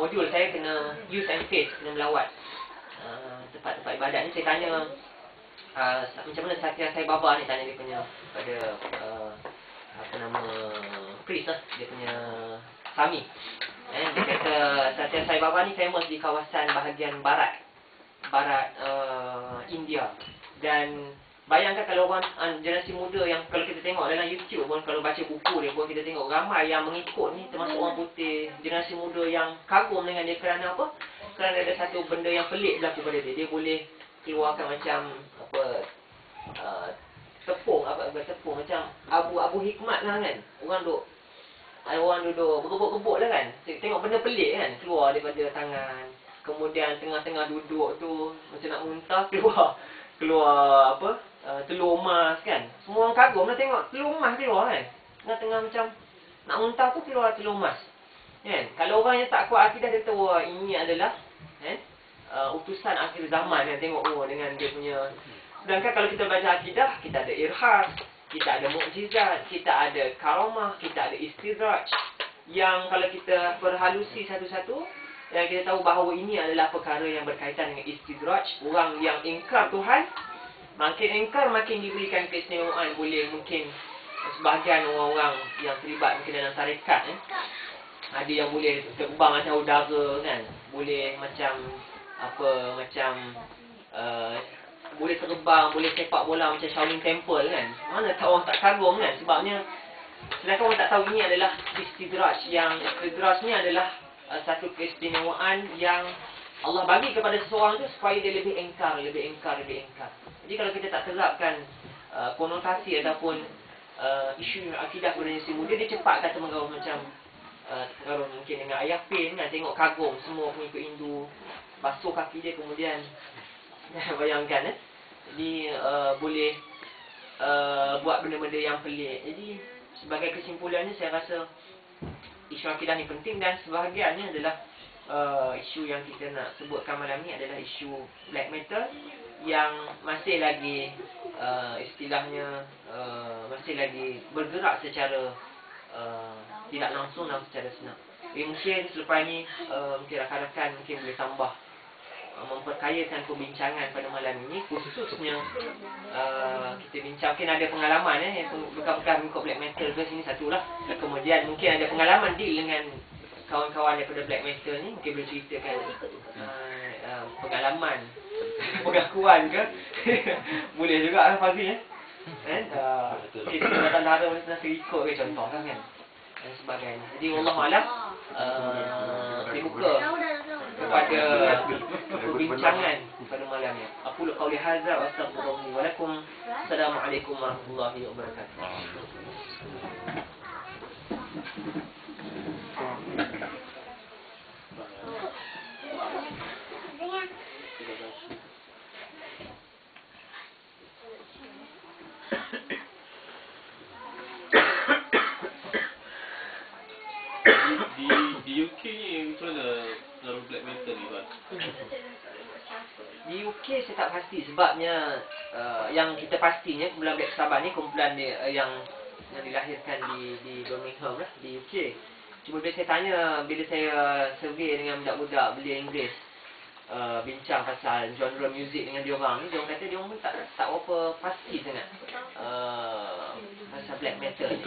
modul saya kena use and face, kena melawat tempat-tempat ibadat ni. Saya tanya macam mana Satya Sai Baba ni, tanya dia punya pada apa nama priest lah, dia punya Sami. Dia kata Satya Sai Baba ni famous di kawasan bahagian barat India. Dan bayangkan kalau orang generasi muda yang kalau kita tengok dalam YouTube pun, kalau baca buku dia pun, kita tengok ramai yang mengikut ni, termasuk orang putih, generasi muda yang kagum dengan dia. Kerana apa? Kerana ada satu benda yang pelik berlaku pada dia. Dia boleh keluarkan macam apa, tepung macam abu hikmat lah kan. Orang duduk berebut-rebut lah kan. Tengok benda pelik kan, keluar daripada tangan. Kemudian tengah-tengah duduk tu macam nak muntah, keluar apa, telur emas kan. Semua orang kagum lah tengok telur emas keluar kan. Tengah-tengah macam nak muntah tu keluar telur emas kan. Kalau orang yang tak kuat akidah, dia tahu ini adalah utusan akhir zaman kan. Tengok dengan dia punya. Sedangkan kalau kita baca akidah, kita ada irhas, kita ada mukjizat, kita ada karamah, kita ada istidraj. Yang kalau kita perhalusi satu-satu, yang kita tahu bahawa ini adalah perkara yang berkaitan dengan istidraj. Orang yang ingkar Tuhan, makin ingkar makin diberikan keistimewaan. Boleh mungkin sebahagian orang-orang yang terlibat mungkin dalam tarekat ada yang boleh terbang macam udara kan. Boleh macam apa, macam boleh terbang, boleh sepak bola macam Shaolin Temple kan. Mana tak orang tak kagum kan. Sebabnya sedangkan orang tak tahu ini adalah istidraj. Yang istidraj ni adalah satu keistimewaan yang Allah bagi kepada seseorang tu supaya dia lebih engkar. Jadi kalau kita tak terapkan konotasi ataupun isu akidah kepada generasi muda, dia cepat kata mengaruh macam terpengaruh mungkin dengan ayah Pin kan. Tengok kagum semua pengikut Hindu, basuh kaki dia kemudian bayangkan jadi boleh buat benda-benda yang pelik. Jadi sebagai kesimpulannya, saya rasa isu akidah ni penting. Dan sebahagiannya adalah isu yang kita nak sebutkan malam ni adalah isu black metal yang masih lagi istilahnya masih lagi bergerak secara tidak langsung dan secara senang. Mungkin selepas ni mungkin rakan-rakan mungkin boleh tambah memperkayakan perbincangan pada malam ini. Khususnya kita bincang, mungkin ada pengalaman yang bekas-bekas mengikut black metal ke sini satulah. Kemudian mungkin ada pengalaman deal dengan kawan-kawan daripada black metal ni, mungkin boleh ceritakan pengalaman pengakuan ke. Boleh juga lah Fazil kita datang dara macam serikut ke contoh kan, dan sebagainya. Jadi wallahualam dibuka kepada perbincangan pada malam ni. Aku qauli hadza wa astaghfirullahi wa lakum. Assalamualaikum warahmatullahi wabarakatuh. Di UK ni macam mana pengaruh black metal ni Bang? Di UK saya tak pasti sebabnya yang kita pastinya kumpulan Black Sabbath ni kumpulan dia, yang dilahirkan di Birmingham lah, di UK. Cuma bila saya tanya, bila saya survey dengan budak-budak belia Inggeris, bincang pasal genre muzik dengan diorang ni, diorang kata diorang pun tak apa pasti sangat pasal black metal ni.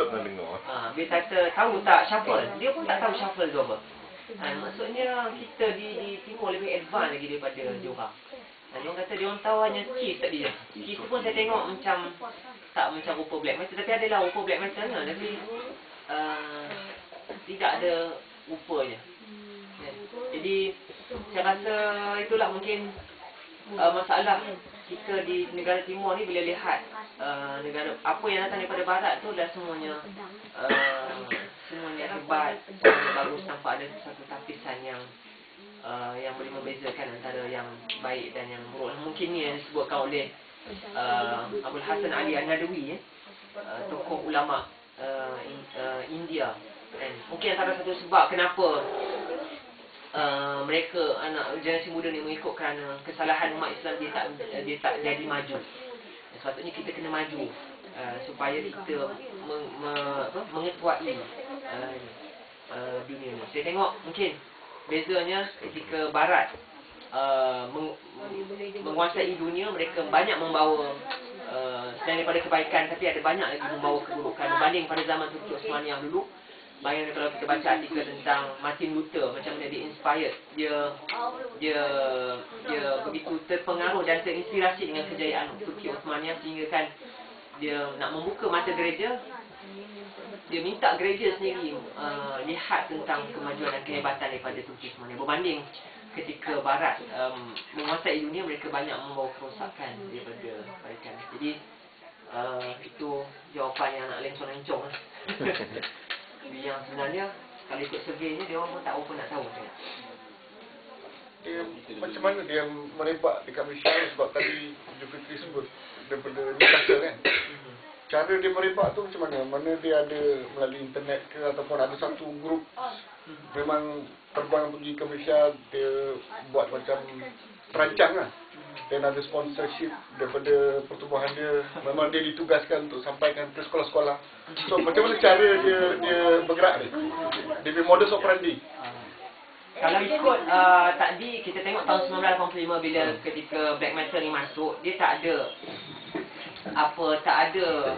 Bila kata tahu tak shuffle, dia pun tak tahu shuffle tu apa. Maksudnya kita di timur lebih advance lagi daripada diorang. Diorang kata diorang tahu hanya skis tadi je. Skis tu pun saya tengok macam tak macam rupa black metal, tapi adalah rupa black metal ni, tapi tidak ada rupanya. Jadi saya rasa itulah mungkin masalah kita di negara timur ni. Bila lihat negara apa yang datang daripada barat tu dah semuanya hebat, semuanya bagus, tanpa ada satu tapisan yang boleh membezakan antara yang baik dan yang buruk. Mungkin ni yang disebutkan oleh Abdul Hasan Ali An-Nadawi, tokoh ulama India. And mungkin antara satu sebab kenapa mereka anak generasi muda ni mengikut, kerana kesalahan umat Islam dia tak jadi maju. Sepatutnya kita kena maju supaya kita mengetuai dunia ni. Saya tengok mungkin bezanya ketika Barat menguasai dunia, mereka banyak membawa selain daripada kebaikan, tapi ada banyak lagi membawa keburukan berbanding pada zaman Turki Osmani yang dulu. Bayangkan kalau kita baca artikel tentang Martin Luther, macam mana dia inspired, dia begitu terpengaruh dan terinspirasi dengan kejayaan Turki Osmani, sehingga kan dia nak membuka mata gereja. Dia minta gereja sendiri lihat tentang kemajuan dan kehebatan daripada Turki Osmani berbanding ketika Barat menguasai dunia, mereka banyak membawa kerosakan daripada kebaikan. Jadi itu jawapan yang nak lencong-lencong lah. Yang sebenarnya kalau ikut survey ni, dia orang pun tak apa nak tahu. Dia, macam mana dia merebak dekat Malaysia ni, sebab tadi Zulkifli sebut daripada Newcastle kan. Cara dia merebak tu macam mana? Mana dia ada melalui internet ke, ataupun ada satu grup memang terbang pergi ke Malaysia, dia buat macam perancang lah, dan ada sponsorship daripada pertubuhan dia, memang dia ditugaskan untuk sampaikan ke sekolah-sekolah. So macam mana cara dia bergerak ni? Dia punya modus operandi. Kalau ikut tadi kita tengok tahun 1985 bila ketika black metal ni masuk, dia tak ada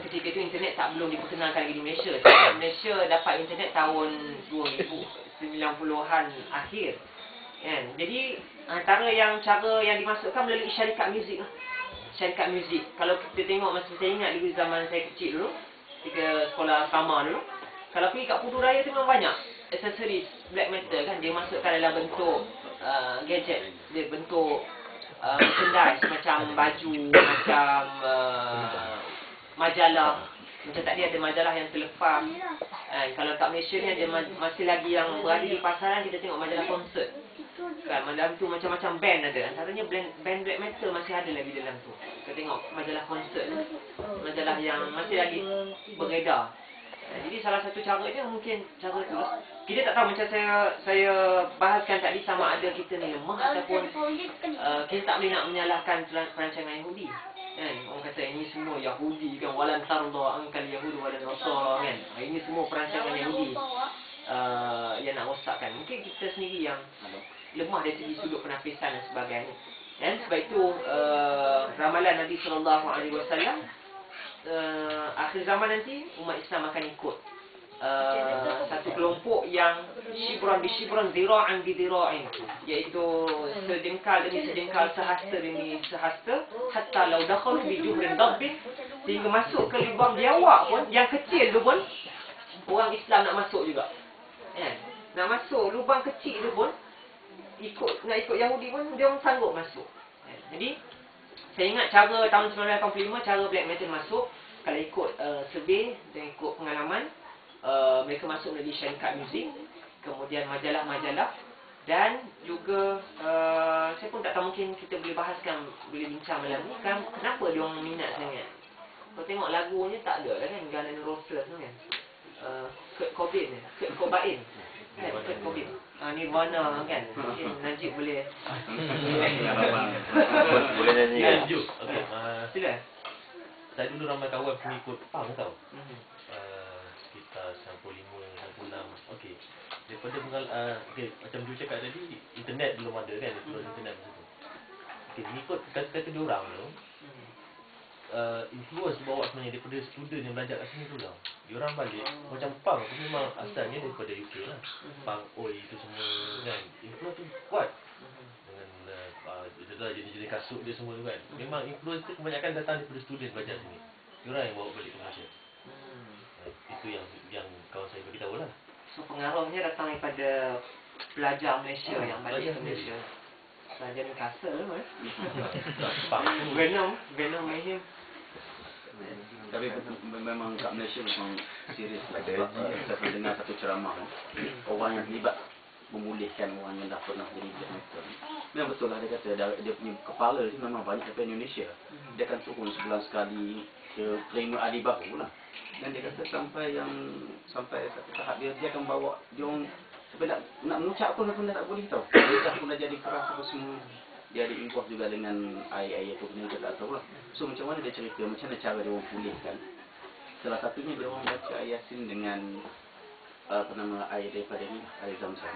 ketika itu internet tak belum diperkenalkan lagi di Malaysia. Malaysia dapat internet tahun 90-an akhir kan. Jadi antara cara yang dimasukkan melalui syarikat muzik lah. Syarikat muzik. Kalau kita tengok, masa saya ingat dulu zaman saya kecil dulu, ketika sekolah asrama dulu, kalau pergi kat Pudu Raya tu memang banyak aksesoris black metal kan. Dia masukkan dalam bentuk gadget, dia bentuk merchandise macam baju, macam majalah. Macam tadi ada majalah yang terlepas. Kalau kat Malaysia ni ada masih lagi yang berada di pasaran, kita tengok majalah konsert. Kan, dalam tu macam-macam band ada. Antaranya band black metal masih ada lagi dalam tu. Kita tengok majalah konsert, majalah yang masih lagi beredar. Jadi salah satu caranya mungkin cara tu. Kita tak tahu, macam saya bahaskan tadi, sama ada kita ni lemah ataupun kita tak boleh nak menyalahkan perancangan Yahudi. Kan, orang kata ini semua Yahudi kan, walan tarda ankal Yahudi walan Nasara kan. Ini semua perancangan Yahudi yang nak rosakkan. Mungkin kita sendiri yang lemah dari segi sudut penapisan dan sebagainya. Dan sebab itu ramalan Nabi SAW, akhir zaman nanti umat Islam akan ikut satu kelompok yang shibran bi shibran, zira'an bi zira'in, iaitu sejengkal demi sejengkal, sehasta demi sehasta, hatta law dakhalu bi juhrin dabbin, sehingga masuk ke lubang biawak pun yang kecil tu pun orang Islam nak masuk juga. Nak masuk lubang kecil tu pun nak ikut Yahudi pun dia orang sanggup masuk. Jadi saya ingat cara tahun 1985, cara black metal masuk, kalau ikut survey dan ikut pengalaman, mereka masuk melalui syarikat muzik, kemudian majalah-majalah, dan juga saya pun tak tahu, mungkin kita boleh bahaskan, boleh bincang malam ni kan, kenapa dia orang minat sangat. Kalau tengok lagunya tak ada lah kan, Guns N' Roses tu kan, Kurt Cobain kan, Kurt Cobain, Nirvana kan. Mungkin Najib boleh boleh nyanyi kan? Okey, sila. saya dulu ramai kawan pengikut punk tau. Sekitar 95, 96. Okey. Daripada okey, macam Ju cakap tadi, internet belum ada kan, internet masa tu. Okey, mengikut kata dia orang tu, influence bawa sebenarnya daripada student yang belajar kat sini tu lah. Diorang balik macam punk tu memang asalnya daripada UK lah. Punk oi itu semua kan. Influence tu kuat. Dengan jenis-jenis kasut dia semua tu kan. Memang influence tu kebanyakan datang daripada student belajar sini. Diorang yang bawa balik ke Malaysia. Itu yang kawan saya beritahu lah. So pengaruhnya datang daripada pelajar Malaysia yang balik ke Malaysia. Pelajar Newcastle tu Venom Mayhem. Tapi memang kat Malaysia memang serius lah. Sebab saya pernah dengar satu ceramah kan, orang yang terlibat memulihkan orang yang dah pernah jadi black metal. Memang betul lah, dia kata dia punya kepala ni memang banyak daripada Indonesia. Dia akan turun sebulan sekali ke Pleno Ali Bahu lah. Dan dia kata sampai satu tahap dia akan bawa dia orang sampai nak mengucap pun dah tak boleh tau. Dia pun dah jadi keras apa semua. Dia ada involve juga dengan air tu, dia tak tahu lah. So macam mana dia cerita, macam mana cara dia orang pulihkan. Salah satunya dia orang baca ayat Yasin dengan air daripada ni, air Zam-Zam.